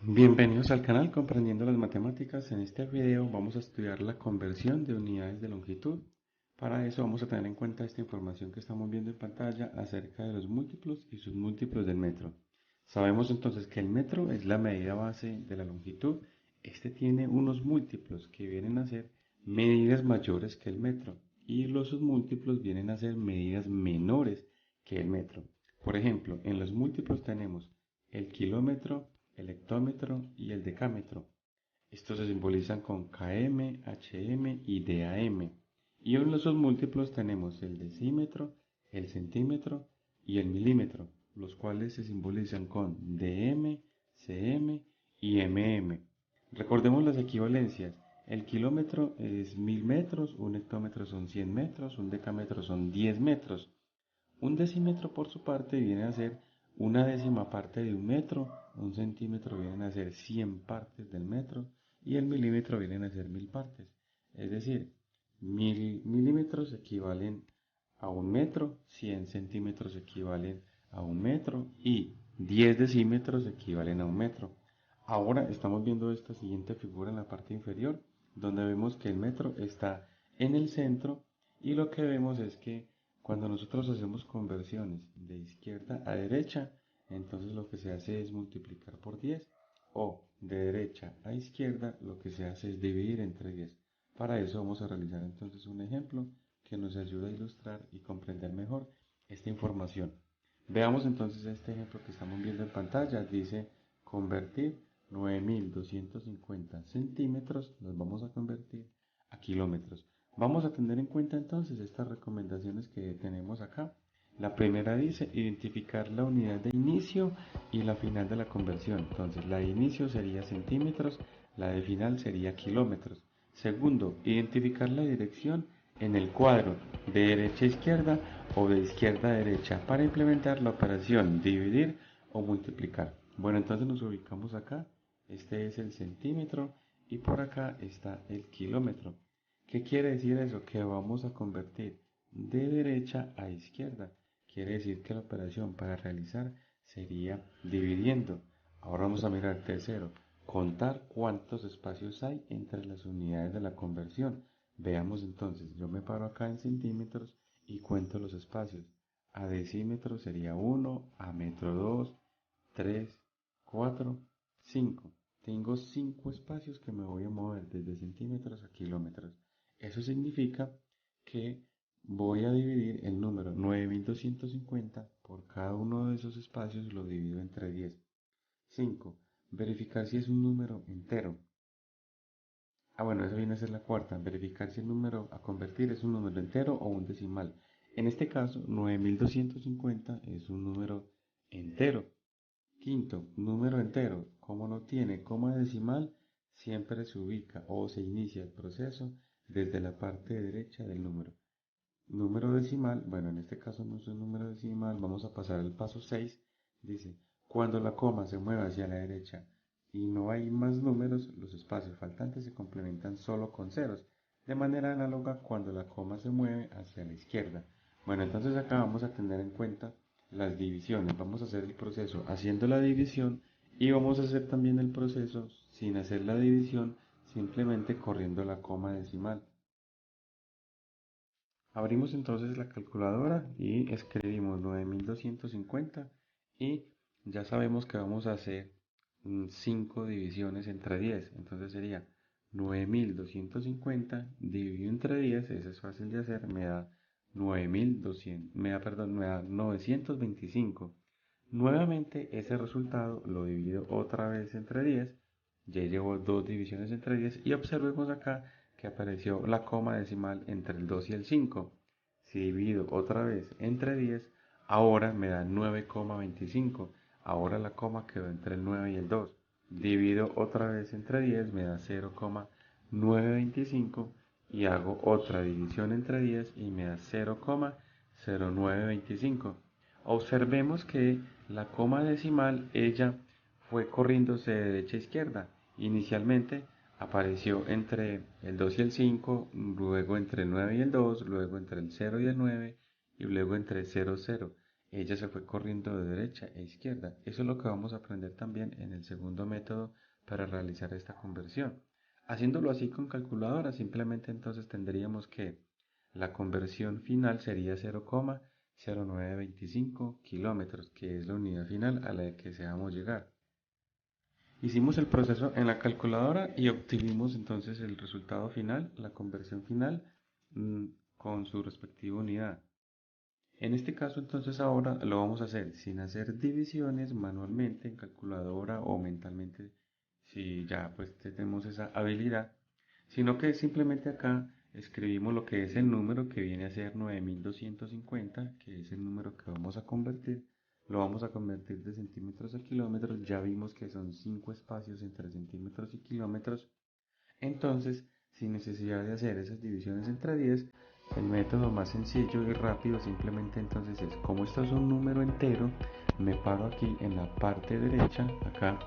Bienvenidos al canal Comprendiendo las Matemáticas. En este video vamos a estudiar la conversión de unidades de longitud. Para eso vamos a tener en cuenta esta información que estamos viendo en pantalla acerca de los múltiplos y sus múltiplos del metro. Sabemos entonces que el metro es la medida base de la longitud. Este tiene unos múltiplos que vienen a ser medidas mayores que el metro y los submúltiplos vienen a ser medidas menores que el metro. Por ejemplo, en los múltiplos tenemos el kilómetro, el hectómetro y el decámetro. Estos se simbolizan con km, hm y dam. Y en los submúltiplos tenemos el decímetro, el centímetro y el milímetro, los cuales se simbolizan con dm, cm y mm. Recordemos las equivalencias. El kilómetro es 1000 metros, un hectómetro son 100 metros, un decámetro son 10 metros. Un decímetro por su parte viene a ser una décima parte de un metro, un centímetro viene a ser 100 partes del metro y el milímetro viene a ser 1000 partes. Es decir, 1000 milímetros equivalen a un metro, 100 centímetros equivalen a un metro y 10 decímetros equivalen a un metro. Ahora estamos viendo esta siguiente figura en la parte inferior, donde vemos que el metro está en el centro y lo que vemos es que cuando nosotros hacemos conversiones de izquierda a derecha, entonces lo que se hace es multiplicar por 10 o de derecha a izquierda lo que se hace es dividir entre 10. Para eso vamos a realizar entonces un ejemplo que nos ayuda a ilustrar y comprender mejor esta información. Veamos entonces este ejemplo que estamos viendo en pantalla. Dice convertir 9250 centímetros, los vamos a convertir a kilómetros. Vamos a tener en cuenta entonces estas recomendaciones que tenemos acá. La primera dice identificar la unidad de inicio y la final de la conversión. Entonces la de inicio sería centímetros, la de final sería kilómetros. Segundo, identificar la dirección en el cuadro de derecha a izquierda o de izquierda a derecha para implementar la operación dividir o multiplicar. Bueno, entonces nos ubicamos acá. Este es el centímetro y por acá está el kilómetro. ¿Qué quiere decir eso? Que vamos a convertir de derecha a izquierda. Quiere decir que la operación para realizar sería dividiendo. Ahora vamos a mirar tercero, contar cuántos espacios hay entre las unidades de la conversión. Veamos entonces, yo me paro acá en centímetros y cuento los espacios. A decímetro sería 1, a metro 2, 3, 4, 5. Tengo 5 espacios que me voy a mover desde centímetros a kilómetros. Eso significa que voy a dividir el número 9250 por cada uno de esos espacios, lo divido entre 10. 5. Verificar si es un número entero. Bueno, eso viene a ser la cuarta. Verificar si el número a convertir es un número entero o un decimal. En este caso, 9250 es un número entero. Quinto, número entero. Como no tiene coma decimal, siempre se ubica o se inicia el proceso desde la parte derecha del número. Número decimal, bueno, en este caso no es un número decimal, vamos a pasar al paso 6. Dice, cuando la coma se mueve hacia la derecha y no hay más números, los espacios faltantes se complementan solo con ceros, de manera análoga cuando la coma se mueve hacia la izquierda. Bueno, entonces acá vamos a tener en cuenta las divisiones. Vamos a hacer el proceso haciendo la división y vamos a hacer también el proceso sin hacer la división, simplemente corriendo la coma decimal. Abrimos entonces la calculadora y escribimos 9250 y ya sabemos que vamos a hacer 5 divisiones entre 10. Entonces sería 9250 dividido entre 10, eso es fácil de hacer, me da 9200, me da 925. Nuevamente ese resultado lo divido otra vez entre 10, ya llevo dos divisiones entre 10 y observemos acá que apareció la coma decimal entre el 2 y el 5. Si divido otra vez entre 10, ahora me da 9,25. Ahora la coma quedó entre el 9 y el 2. Divido otra vez entre 10, me da 0,925 y hago otra división entre 10 y me da 0,0925. Observemos que la coma decimal, ella fue corriéndose de derecha a izquierda. Inicialmente apareció entre el 2 y el 5, luego entre el 9 y el 2, luego entre el 0 y el 9 y luego entre 0, 0. ella se fue corriendo de derecha e izquierda. Eso es lo que vamos a aprender también en el segundo método para realizar esta conversión. Haciéndolo así con calculadora, simplemente entonces tendríamos que la conversión final sería 0,0925 kilómetros, que es la unidad final a la que deseamos llegar. Hicimos el proceso en la calculadora y obtuvimos entonces el resultado final, la conversión final, con su respectiva unidad. En este caso entonces ahora lo vamos a hacer sin hacer divisiones manualmente en calculadora o mentalmente si ya pues tenemos esa habilidad, sino que simplemente acá escribimos lo que es el número que viene a ser 9250, que es el número que vamos a convertir. Lo vamos a convertir de centímetros a kilómetros. Ya vimos que son 5 espacios entre centímetros y kilómetros. Entonces, sin necesidad de hacer esas divisiones entre 10, el método más sencillo y rápido simplemente entonces es, como esto es un número entero, me paro aquí en la parte derecha, acá,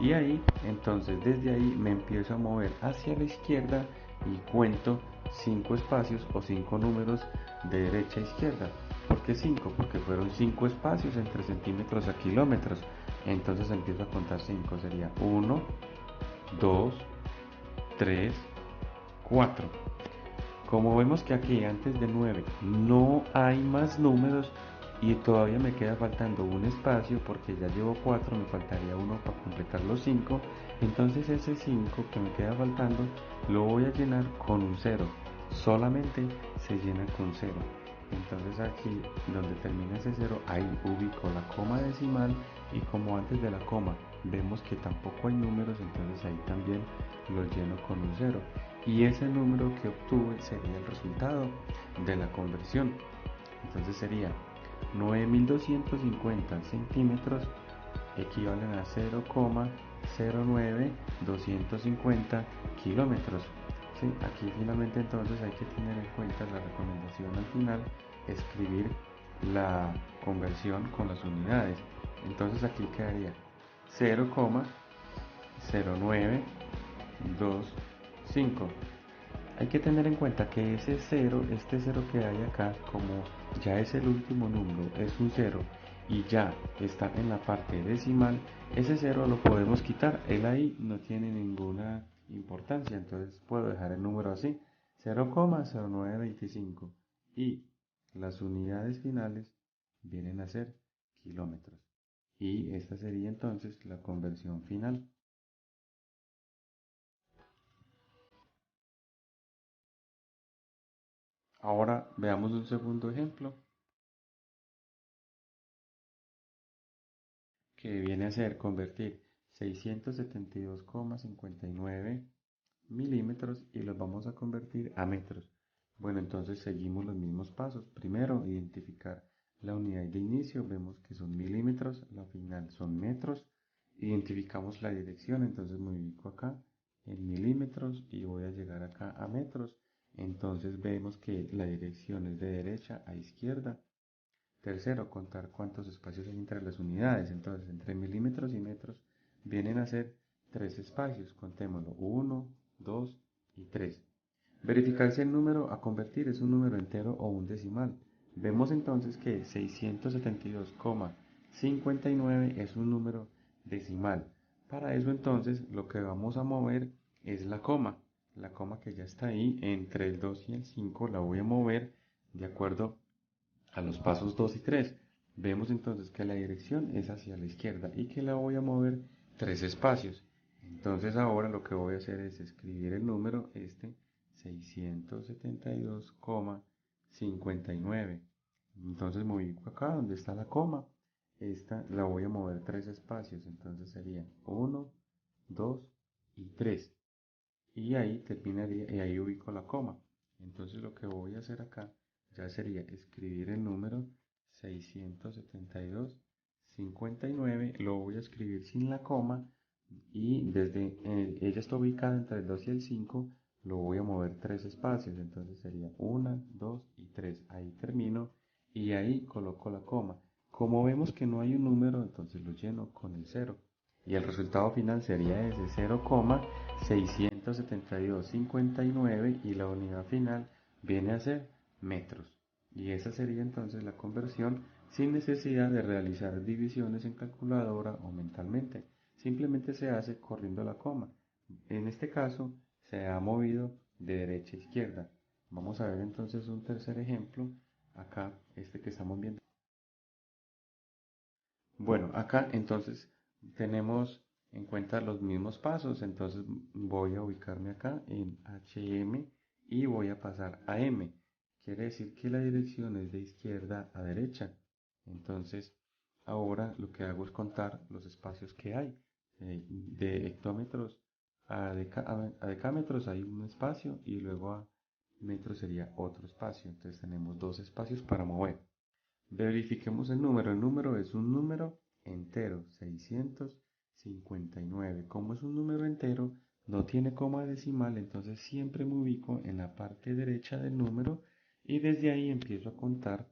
y ahí, entonces desde ahí me empiezo a mover hacia la izquierda y cuento 5 espacios o 5 números de derecha a izquierda. ¿Por qué 5? Porque fueron 5 espacios entre centímetros a kilómetros. Entonces empiezo a contar 5, sería 1, 2, 3, 4. Como vemos que aquí antes de 9 no hay más números y todavía me queda faltando un espacio porque ya llevo 4, me faltaría uno para completar los 5. Entonces ese 5 que me queda faltando lo voy a llenar con un 0. Solamente se llena con 0. Entonces aquí donde termina ese 0, ahí ubico la coma decimal y como antes de la coma vemos que tampoco hay números, entonces ahí también lo lleno con un 0. Y ese número que obtuve sería el resultado de la conversión. Entonces sería 9250 centímetros equivalen a 0,09250 kilómetros. ¿Sí? Aquí finalmente entonces hay que tener en cuenta la recomendación al final, escribir la conversión con las unidades. Entonces aquí quedaría 0,0925. Hay que tener en cuenta que ese 0, este 0 que hay acá, como ya es el último número, es un 0 y ya está en la parte decimal, ese 0 lo podemos quitar, él ahí no tiene ninguna importancia, entonces puedo dejar el número así, 0,0925, y las unidades finales vienen a ser kilómetros. Y esta sería entonces la conversión final. Ahora veamos un segundo ejemplo que viene a ser convertir 672,59 milímetros y los vamos a convertir a metros. Bueno, entonces seguimos los mismos pasos. Primero, identificar la unidad de inicio, vemos que son milímetros, la final son metros. Identificamos la dirección, entonces me ubico acá en milímetros y voy a llegar acá a metros. Entonces vemos que la dirección es de derecha a izquierda. Tercero, contar cuántos espacios hay entre las unidades. Entonces, entre milímetros y metros vienen a ser 3 espacios. Contémoslo, 1, 2 y 3. Verificar si el número a convertir es un número entero o un decimal. Vemos entonces que 672,59 es un número decimal. Para eso entonces lo que vamos a mover es la coma. La coma que ya está ahí entre el 2 y el 5 la voy a mover de acuerdo a los pasos 2 y 3. Vemos entonces que la dirección es hacia la izquierda y que la voy a mover 3 espacios. Entonces ahora lo que voy a hacer es escribir el número 672,59. Entonces me ubico acá donde está la coma. Esta la voy a mover 3 espacios. Entonces sería 1, 2 y 3. Y ahí terminaría, y ahí ubico la coma. Entonces lo que voy a hacer acá ya sería escribir el número 672,59, lo voy a escribir sin la coma y desde ella está ubicada entre el 2 y el 5, lo voy a mover 3 espacios, entonces sería 1, 2 y 3, ahí termino y ahí coloco la coma. Como vemos que no hay un número, entonces lo lleno con el 0 y el resultado final sería ese 0,672,59 y la unidad final viene a ser metros. Y esa sería entonces la conversión sin necesidad de realizar divisiones en calculadora o mentalmente. Simplemente se hace corriendo la coma. En este caso se ha movido de derecha a izquierda. Vamos a ver entonces un tercer ejemplo, acá este que estamos viendo. Bueno, acá entonces tenemos en cuenta los mismos pasos, entonces voy a ubicarme acá en HM y voy a pasar a M. Quiere decir que la dirección es de izquierda a derecha. Entonces, ahora lo que hago es contar los espacios que hay. De hectómetros a decámetros hay un espacio y luego a metros sería otro espacio. Entonces tenemos dos espacios para mover. Verifiquemos el número. El número es un número entero, 659. Como es un número entero, no tiene coma decimal, entonces siempre me ubico en la parte derecha del número y desde ahí empiezo a contar.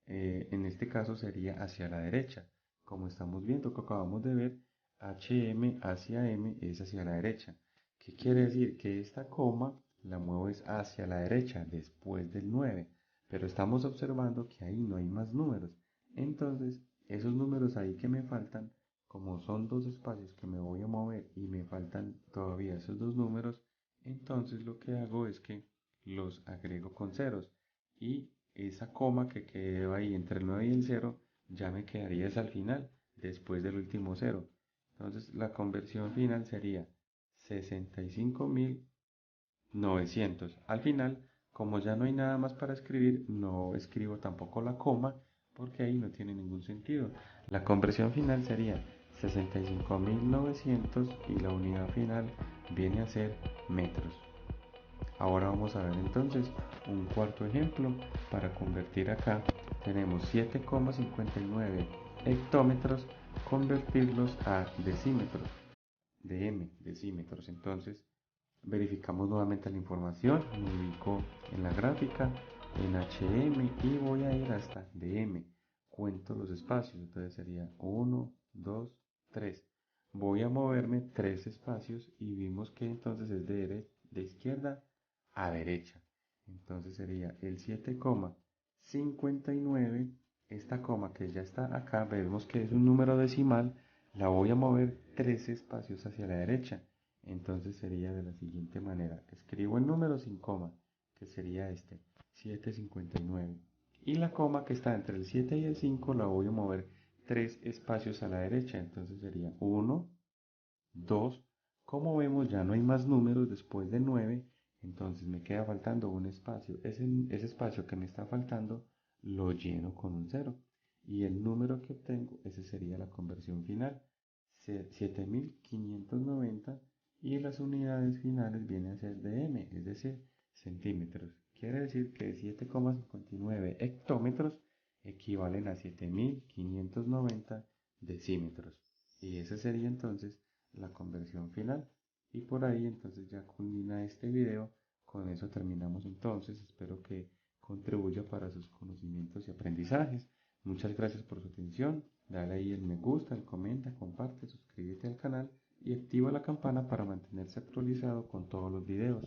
En este caso sería hacia la derecha. Como estamos viendo que acabamos de ver, HM hacia M es hacia la derecha. ¿Qué quiere decir? Que esta coma la muevo es hacia la derecha, después del 9. Pero estamos observando que ahí no hay más números. Entonces, esos números ahí que me faltan, como son dos espacios que me voy a mover y me faltan todavía esos dos números, entonces lo que hago es que los agrego con ceros. Y esa coma que quedó ahí entre el 9 y el 0 ya me quedaría es al final, después del último cero. Entonces la conversión final sería 65.900. Al final, como ya no hay nada más para escribir, no escribo tampoco la coma porque ahí no tiene ningún sentido. La conversión final sería 65.900 y la unidad final viene a ser metros. Ahora vamos a ver entonces un cuarto ejemplo. Para convertir acá tenemos 7,59 hectómetros, convertirlos a decímetros, decímetros. Entonces verificamos nuevamente la información, me ubico en la gráfica, en HM y voy a ir hasta DM. Cuento los espacios, entonces sería 1, 2, 3. Voy a moverme 3 espacios y vimos que entonces es de izquierda a derecha. Entonces sería el 7,59. Esta coma que ya está acá, vemos que es un número decimal, la voy a mover 3 espacios hacia la derecha. Entonces sería de la siguiente manera. Escribo el número sin coma, que sería este, 759. Y la coma que está entre el 7 y el 5 la voy a mover 3 espacios a la derecha. Entonces sería 1, 2. Como vemos ya no hay más números después de 9. Entonces me queda faltando un espacio. Ese espacio que me está faltando lo lleno con un 0. Y el número que obtengo, ese sería la conversión final. 7590 y las unidades finales vienen a ser de m, es decir, centímetros. Quiere decir que 7,59 hectómetros equivalen a 7590 decímetros. Y esa sería entonces la conversión final. Y por ahí entonces ya culmina este video. Con eso terminamos entonces. Espero que contribuya para sus conocimientos y aprendizajes. Muchas gracias por su atención. Dale ahí el me gusta, el comenta, comparte, suscríbete al canal y activa la campana para mantenerse actualizado con todos los videos.